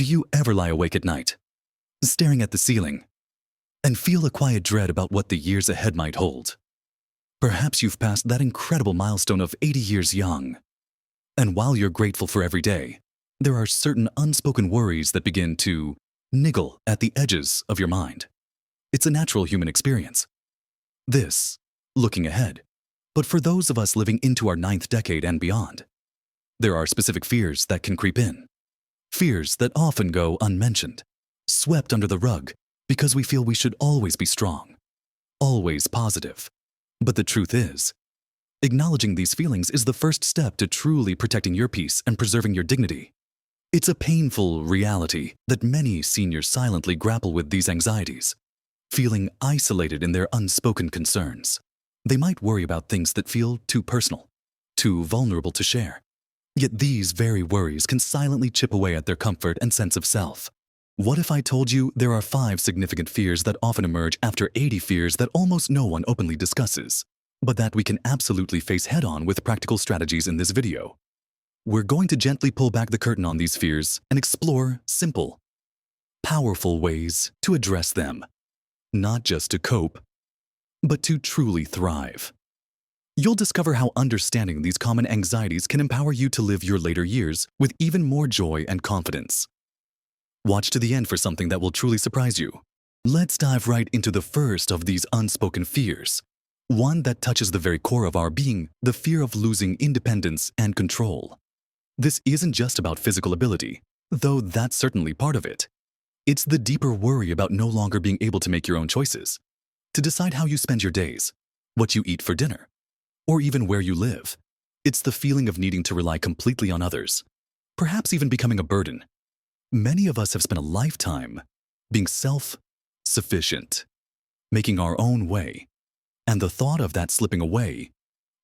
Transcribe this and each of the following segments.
Do you ever lie awake at night, staring at the ceiling, and feel a quiet dread about what the years ahead might hold? Perhaps you've passed that incredible milestone of 80 years young. And while you're grateful for every day, there are certain unspoken worries that begin to niggle at the edges of your mind. It's a natural human experience. This, looking ahead. But for those of us living into our 9th decade and beyond, there are specific fears that can creep in. Fears that often go unmentioned, swept under the rug because we feel we should always be strong, always positive. But the truth is, acknowledging these feelings is the first step to truly protecting your peace and preserving your dignity. It's a painful reality that many seniors silently grapple with these anxieties, feeling isolated in their unspoken concerns. They might worry about things that feel too personal, too vulnerable to share. Yet these very worries can silently chip away at their comfort and sense of self. What if I told you there are 5 significant fears that often emerge after 80 fears that almost no one openly discusses, but that we can absolutely face head-on with practical strategies in this video? We're going to gently pull back the curtain on these fears and explore simple, powerful ways to address them, not just to cope, but to truly thrive. You'll discover how understanding these common anxieties can empower you to live your later years with even more joy and confidence. Watch to the end for something that will truly surprise you. Let's dive right into the first of these unspoken fears, one that touches the very core of our being, the fear of losing independence and control. This isn't just about physical ability, though that's certainly part of it. It's the deeper worry about no longer being able to make your own choices, to decide how you spend your days, what you eat for dinner, or even where you live. It's the feeling of needing to rely completely on others, perhaps even becoming a burden. Many of us have spent a lifetime being self-sufficient, making our own way, and the thought of that slipping away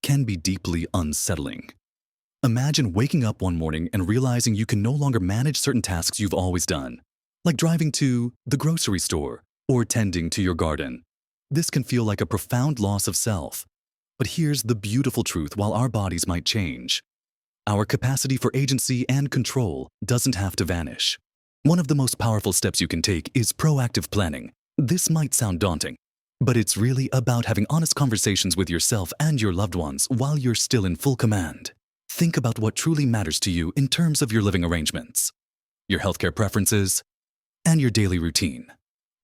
can be deeply unsettling. Imagine waking up one morning and realizing you can no longer manage certain tasks you've always done, like driving to the grocery store or tending to your garden. This can feel like a profound loss of self. But here's the beautiful truth: while our bodies might change, our capacity for agency and control doesn't have to vanish. One of the most powerful steps you can take is proactive planning. This might sound daunting, but it's really about having honest conversations with yourself and your loved ones while you're still in full command. Think about what truly matters to you in terms of your living arrangements, your healthcare preferences, and your daily routine.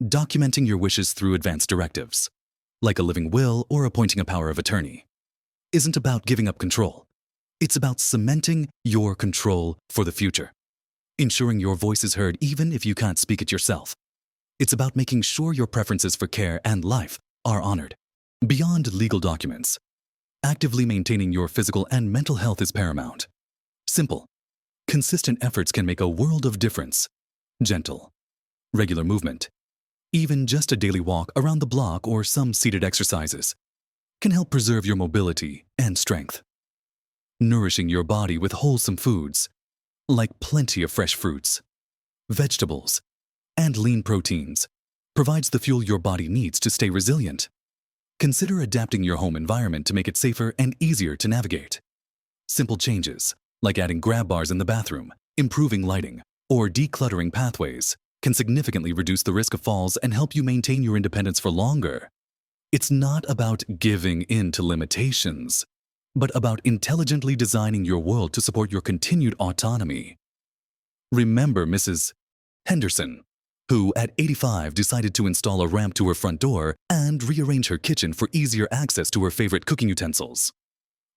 Documenting your wishes through advance directives, like a living will or appointing a power of attorney, isn't about giving up control. It's about cementing your control for the future, ensuring your voice is heard even if you can't speak it yourself. It's about making sure your preferences for care and life are honored. Beyond legal documents, actively maintaining your physical and mental health is paramount. Simple, consistent efforts can make a world of difference. Gentle, regular movement, even just a daily walk around the block or some seated exercises, can help preserve your mobility and strength. Nourishing your body with wholesome foods, like plenty of fresh fruits, vegetables, and lean proteins, provides the fuel your body needs to stay resilient. Consider adapting your home environment to make it safer and easier to navigate. Simple changes, like adding grab bars in the bathroom, improving lighting, or decluttering pathways, can significantly reduce the risk of falls and help you maintain your independence for longer. It's not about giving in to limitations, but about intelligently designing your world to support your continued autonomy. Remember Mrs. Henderson, who at 85 decided to install a ramp to her front door and rearrange her kitchen for easier access to her favorite cooking utensils.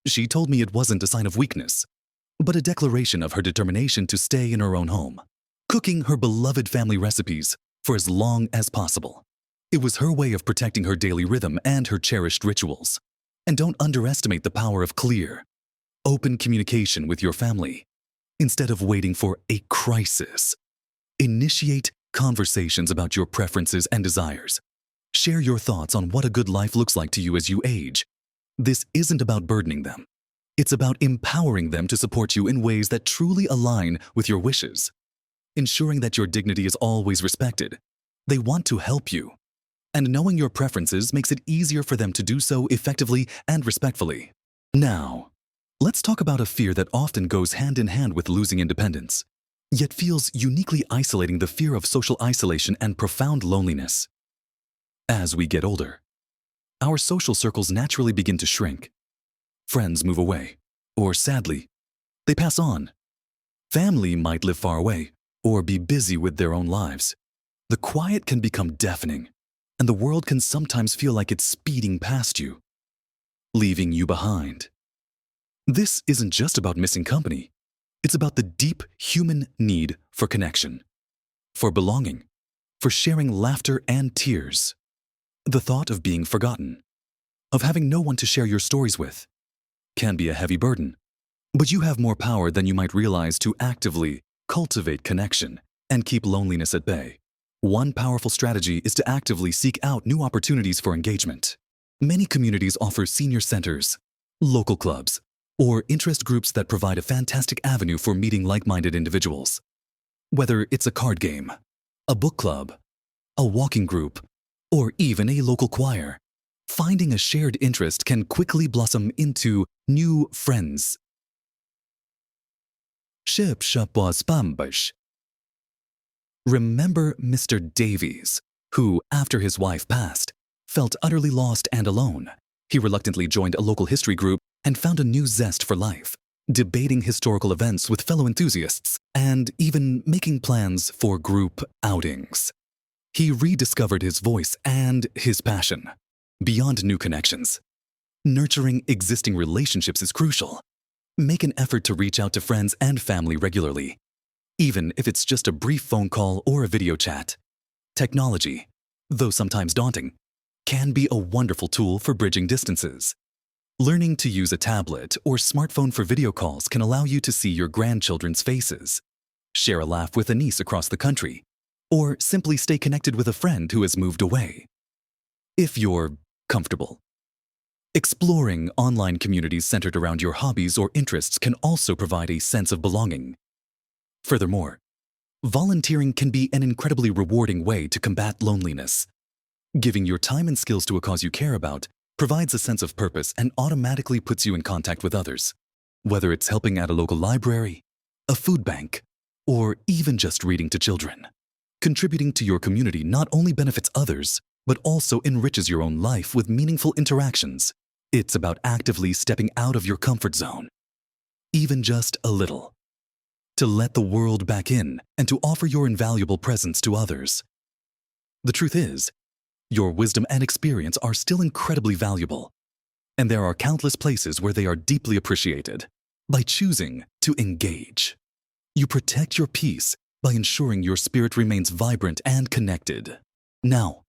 She told me it wasn't a sign of weakness, but a declaration of her determination to stay in her own home, cooking her beloved family recipes for as long as possible. It was her way of protecting her daily rhythm and her cherished rituals. And don't underestimate the power of clear, open communication with your family. Instead of waiting for a crisis, initiate conversations about your preferences and desires. Share your thoughts on what a good life looks like to you as you age. This isn't about burdening them. It's about empowering them to support you in ways that truly align with your wishes, ensuring that your dignity is always respected. They want to help you, and knowing your preferences makes it easier for them to do so effectively and respectfully. Now, let's talk about a fear that often goes hand in hand with losing independence: yet feels uniquely isolating the fear of social isolation and profound loneliness. As we get older, our social circles naturally begin to shrink. Friends move away, or sadly, they pass on. Family might live far away, or be busy with their own lives. The quiet can become deafening, and the world can sometimes feel like it's speeding past you, leaving you behind. This isn't just about missing company. It's about the deep human need for connection, for belonging, for sharing laughter and tears. The thought of being forgotten, of having no one to share your stories with, can be a heavy burden. But you have more power than you might realize to actively cultivate connection and keep loneliness at bay. One powerful strategy is to actively seek out new opportunities for engagement. Many communities offer senior centers, local clubs, or interest groups that provide a fantastic avenue for meeting like-minded individuals. Whether it's a card game, a book club, a walking group, or even a local choir, finding a shared interest can quickly blossom into new friends. Remember Mr. Davies, who, after his wife passed, felt utterly lost and alone. He reluctantly joined a local history group and found a new zest for life, debating historical events with fellow enthusiasts and even making plans for group outings. He rediscovered his voice and his passion. Beyond new connections, nurturing existing relationships is crucial. Make an effort to reach out to friends and family regularly, even if it's just a brief phone call or a video chat. Technology, though sometimes daunting, can be a wonderful tool for bridging distances. Learning to use a tablet or smartphone for video calls can allow you to see your grandchildren's faces, share a laugh with a niece across the country, or simply stay connected with a friend who has moved away. If you're comfortable. Exploring online communities centered around your hobbies or interests can also provide a sense of belonging. Furthermore, volunteering can be an incredibly rewarding way to combat loneliness. Giving your time and skills to a cause you care about provides a sense of purpose and automatically puts you in contact with others. Whether it's helping at a local library, a food bank, or even just reading to children. Contributing to your community not only benefits others, but also enriches your own life with meaningful interactions. It's about actively stepping out of your comfort zone, even just a little, to let the world back in and to offer your invaluable presence to others. The truth is, your wisdom and experience are still incredibly valuable, and there are countless places where they are deeply appreciated. By choosing to engage, you protect your peace by ensuring your spirit remains vibrant and connected. Now,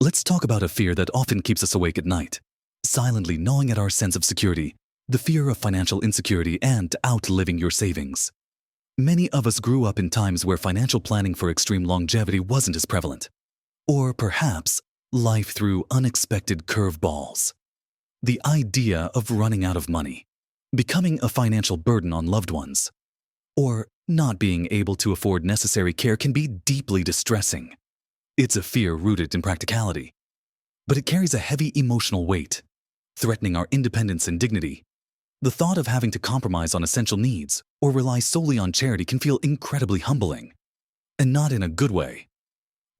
let's talk about a fear that often keeps us awake at night, silently gnawing at our sense of security, the fear of financial insecurity and outliving your savings. Many of us grew up in times where financial planning for extreme longevity wasn't as prevalent. Or perhaps life threw unexpected curveballs. The idea of running out of money, becoming a financial burden on loved ones, or not being able to afford necessary care can be deeply distressing. It's a fear rooted in practicality, but it carries a heavy emotional weight, threatening our independence and dignity. The thought of having to compromise on essential needs or rely solely on charity can feel incredibly humbling, and not in a good way.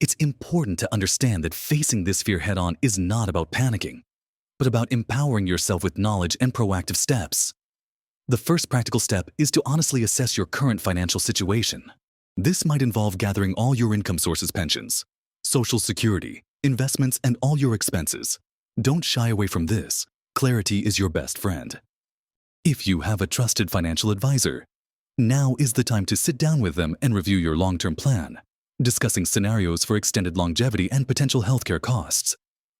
It's important to understand that facing this fear head-on is not about panicking, but about empowering yourself with knowledge and proactive steps. The first practical step is to honestly assess your current financial situation. This might involve gathering all your income sources, pensions, Social Security, investments, and all your expenses. Don't shy away from this. Clarity is your best friend. If you have a trusted financial advisor, now is the time to sit down with them and review your long-term plan, discussing scenarios for extended longevity and potential healthcare costs.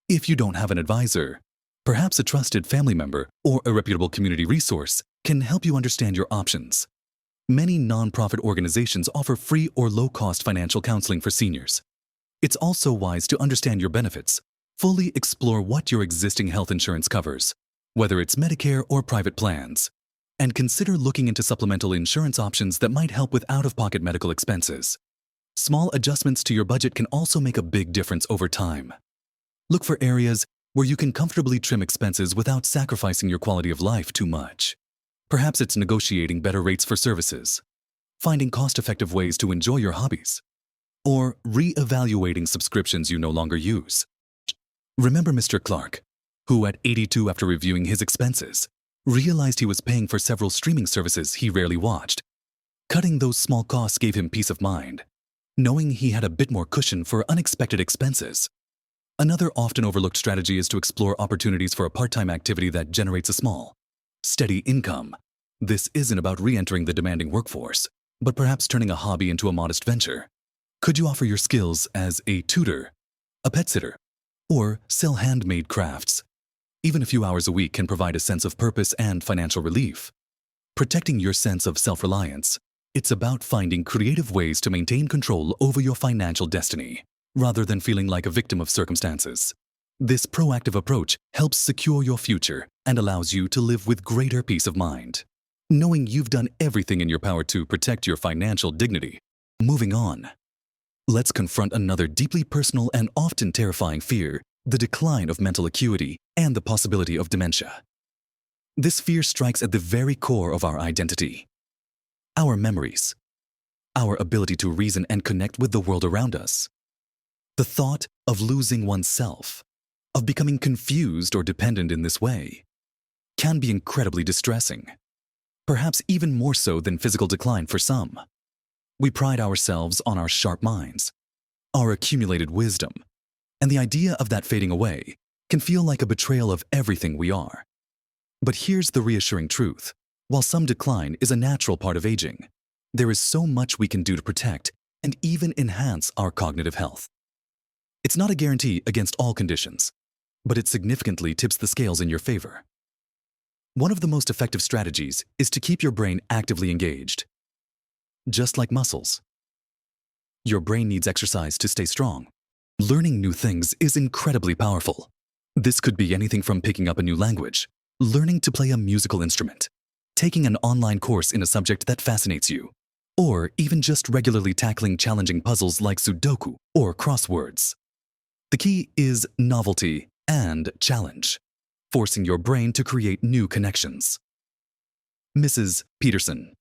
If you don't have an advisor, perhaps a trusted family member or a reputable community resource can help you understand your options. Many nonprofit organizations offer free or low-cost financial counseling for seniors. It's also wise to understand your benefits, fully explore what your existing health insurance covers, whether it's Medicare or private plans, and consider looking into supplemental insurance options that might help with out-of-pocket medical expenses. Small adjustments to your budget can also make a big difference over time. Look for areas where you can comfortably trim expenses without sacrificing your quality of life too much. Perhaps it's negotiating better rates for services. finding cost-effective ways to enjoy your hobbies, or re-evaluating subscriptions you no longer use. Remember Mr. Clark, who at 82, after reviewing his expenses, realized he was paying for several streaming services he rarely watched. Cutting those small costs gave him peace of mind, knowing he had a bit more cushion for unexpected expenses. Another often overlooked strategy is to explore opportunities for a part-time activity that generates a small, steady income. This isn't about re-entering the demanding workforce, but perhaps turning a hobby into a modest venture. Could you offer your skills as a tutor, a pet sitter, or sell handmade crafts? Even a few hours a week can provide a sense of purpose and financial relief. Protecting your sense of self-reliance, it's about finding creative ways to maintain control over your financial destiny, rather than feeling like a victim of circumstances. This proactive approach helps secure your future and allows you to live with greater peace of mind, knowing you've done everything in your power to protect your financial dignity. Moving on, let's confront another deeply personal and often terrifying fear: the decline of mental acuity and the possibility of dementia. This fear strikes at the very core of our identity. Our memories, our ability to reason and connect with the world around us. The thought of losing oneself, of becoming confused or dependent in this way, can be incredibly distressing, perhaps even more so than physical decline for some. We pride ourselves on our sharp minds, our accumulated wisdom, and the idea of that fading away can feel like a betrayal of everything we are. But here's the reassuring truth. While some decline is a natural part of aging, there is so much we can do to protect and even enhance our cognitive health. It's not a guarantee against all conditions, but it significantly tips the scales in your favor. One of the most effective strategies is to keep your brain actively engaged. Just like muscles, your brain needs exercise to stay strong. Learning new things is incredibly powerful. This could be anything from picking up a new language, learning to play a musical instrument, taking an online course in a subject that fascinates you, or even just regularly tackling challenging puzzles like Sudoku or crosswords. The key is novelty and challenge, forcing your brain to create new connections. Mrs. Peterson,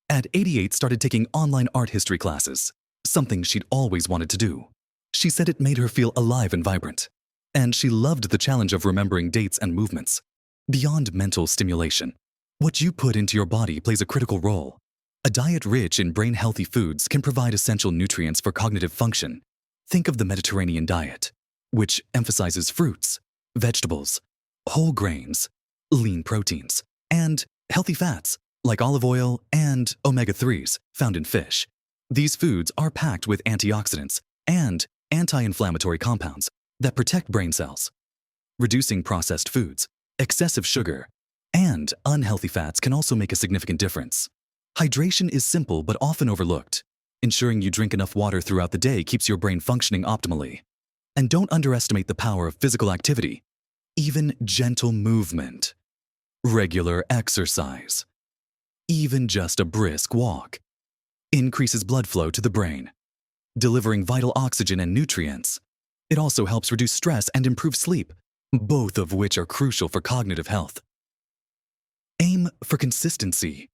at 88, started taking online art history classes, something she'd always wanted to do. She said it made her feel alive and vibrant, and she loved the challenge of remembering dates and movements. Beyond mental stimulation, what you put into your body plays a critical role. A diet rich in brain-healthy foods can provide essential nutrients for cognitive function. Think of the Mediterranean diet, which emphasizes fruits, vegetables, whole grains, lean proteins, and healthy fats like olive oil and omega-3s found in fish. These foods are packed with antioxidants and anti-inflammatory compounds that protect brain cells. Reducing processed foods, excessive sugar, and unhealthy fats can also make a significant difference. Hydration is simple but often overlooked. Ensuring you drink enough water throughout the day keeps your brain functioning optimally. And don't underestimate the power of physical activity. Even gentle movement, regular exercise, even just a brisk walk, increases blood flow to the brain, delivering vital oxygen and nutrients. It also helps reduce stress and improve sleep, both of which are crucial for cognitive health. Aim for consistency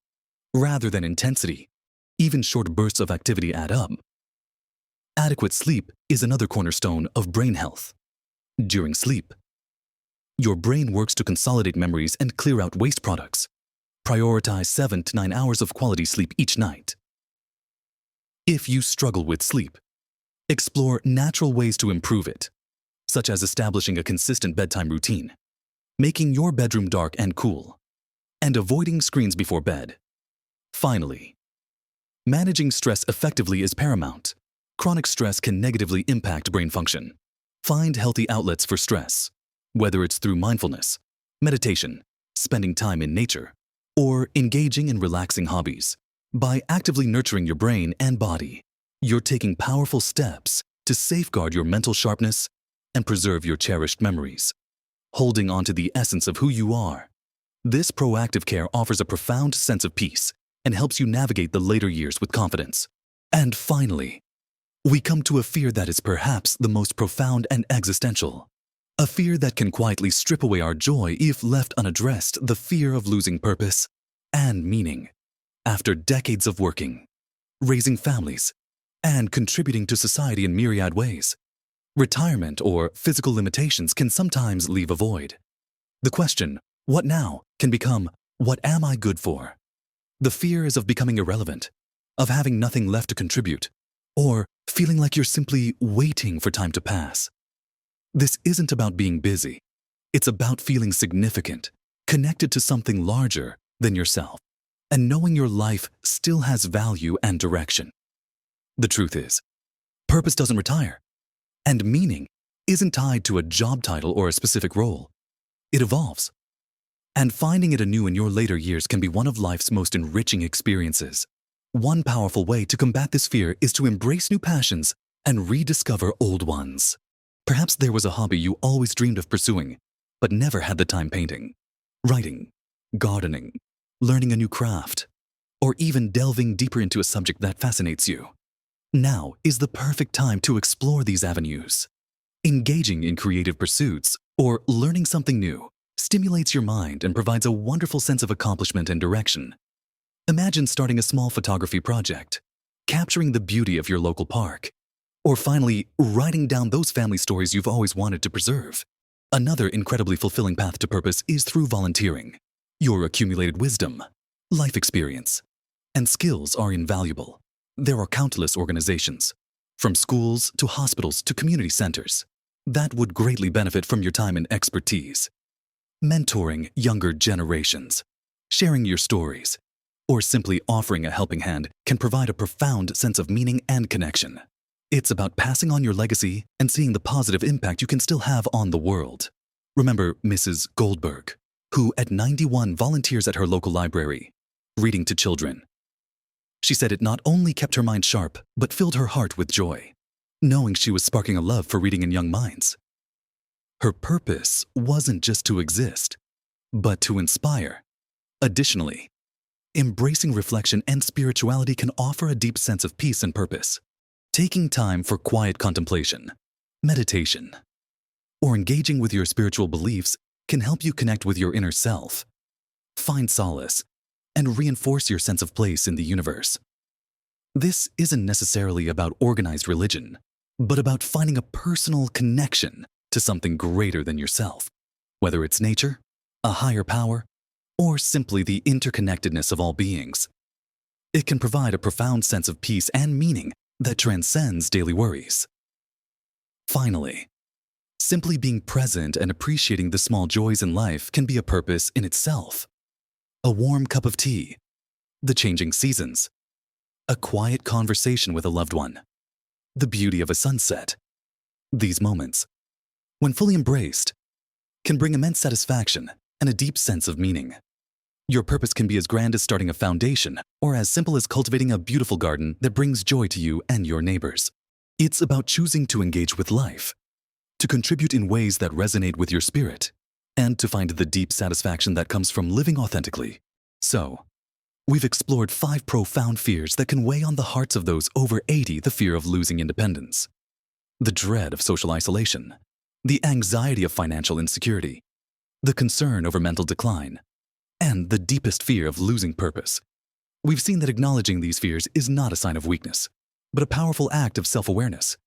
rather than intensity. Even short bursts of activity add up. Adequate sleep is another cornerstone of brain health. During sleep, your brain works to consolidate memories and clear out waste products. Prioritize 7 to 9 hours of quality sleep each night. If you struggle with sleep, explore natural ways to improve it, such as establishing a consistent bedtime routine, making your bedroom dark and cool, and avoiding screens before bed. Finally, managing stress effectively is paramount. Chronic stress can negatively impact brain function. Find healthy outlets for stress, whether it's through mindfulness, meditation, spending time in nature, or engaging in relaxing hobbies. By actively nurturing your brain and body, you're taking powerful steps to safeguard your mental sharpness and preserve your cherished memories, holding on to the essence of who you are. This proactive care offers a profound sense of peace and helps you navigate the later years with confidence. And finally, we come to a fear that is perhaps the most profound and existential. A fear that can quietly strip away our joy if left unaddressed, the fear of losing purpose and meaning. After decades of working, raising families, and contributing to society in myriad ways. Retirement or physical limitations can sometimes leave a void. The question, what now, can become, what am I good for? The fear is of becoming irrelevant, of having nothing left to contribute, or feeling like you're simply waiting for time to pass. This isn't about being busy. It's about feeling significant, connected to something larger than yourself, and knowing your life still has value and direction. The truth is, purpose doesn't retire, and meaning isn't tied to a job title or a specific role. It evolves. And finding it anew in your later years can be one of life's most enriching experiences. One powerful way to combat this fear is to embrace new passions and rediscover old ones. Perhaps there was a hobby you always dreamed of pursuing, but never had the time: painting, writing, gardening, learning a new craft, or even delving deeper into a subject that fascinates you. Now is the perfect time to explore these avenues. Engaging in creative pursuits or learning something new stimulates your mind and provides a wonderful sense of accomplishment and direction. Imagine starting a small photography project, capturing the beauty of your local park, or finally writing down those family stories you've always wanted to preserve. Another incredibly fulfilling path to purpose is through volunteering. Your accumulated wisdom, life experience, and skills are invaluable. There are countless organizations, from schools to hospitals to community centers, that would greatly benefit from your time and expertise. Mentoring younger generations, sharing your stories, or simply offering a helping hand can provide a profound sense of meaning and connection. It's about passing on your legacy and seeing the positive impact you can still have on the world. Remember Mrs. Goldberg, who at 91 volunteers at her local library, reading to children. She said it not only kept her mind sharp, but filled her heart with joy, knowing she was sparking a love for reading in young minds. Her purpose wasn't just to exist, but to inspire. Additionally, embracing reflection and spirituality can offer a deep sense of peace and purpose. Taking time for quiet contemplation, meditation, or engaging with your spiritual beliefs can help you connect with your inner self, find solace, and reinforce your sense of place in the universe. This isn't necessarily about organized religion, but about finding a personal connection to something greater than yourself, whether it's nature, a higher power, or simply the interconnectedness of all beings. It can provide a profound sense of peace and meaning that transcends daily worries. Finally, simply being present and appreciating the small joys in life can be a purpose in itself. A warm cup of tea, the changing seasons, a quiet conversation with a loved one, the beauty of a sunset. These moments, when fully embraced, can bring immense satisfaction and a deep sense of meaning. Your purpose can be as grand as starting a foundation or as simple as cultivating a beautiful garden that brings joy to you and your neighbors. It's about choosing to engage with life, to contribute in ways that resonate with your spirit, and to find the deep satisfaction that comes from living authentically. So, we've explored 5 profound fears that can weigh on the hearts of those over 80: the fear of losing independence, the dread of social isolation, the anxiety of financial insecurity, the concern over mental decline, and the deepest fear of losing purpose. We've seen that acknowledging these fears is not a sign of weakness, but a powerful act of self-awareness.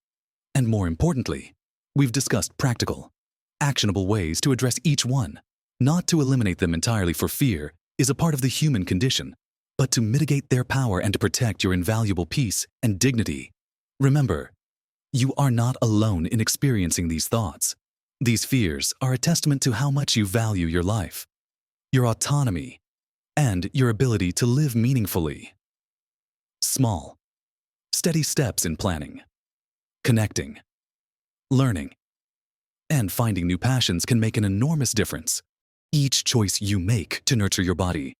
And more importantly, we've discussed practical, actionable ways to address each one. Not to eliminate them entirely, for fear is a part of the human condition, but to mitigate their power and to protect your invaluable peace and dignity. Remember, you are not alone in experiencing these thoughts. These fears are a testament to how much you value your life, your autonomy, and your ability to live meaningfully. Small, steady steps in planning, connecting, learning, and finding new passions can make an enormous difference. Each choice you make to nurture your body,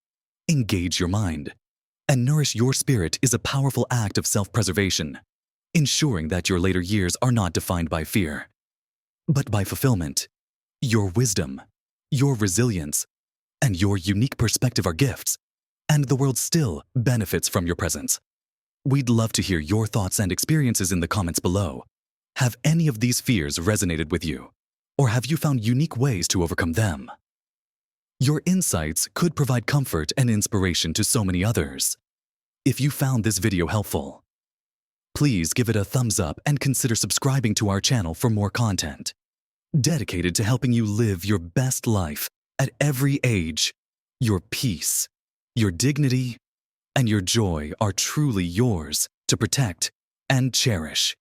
engage your mind, and nourish your spirit is a powerful act of self-preservation, ensuring that your later years are not defined by fear, but by fulfillment. Your wisdom, your resilience, and your unique perspective are gifts, and the world still benefits from your presence. We'd love to hear your thoughts and experiences in the comments below. Have any of these fears resonated with you, or have you found unique ways to overcome them? Your insights could provide comfort and inspiration to so many others. If you found this video helpful, please give it a thumbs up and consider subscribing to our channel for more content. Dedicated to helping you live your best life at every age, your peace, your dignity, and your joy are truly yours to protect and cherish.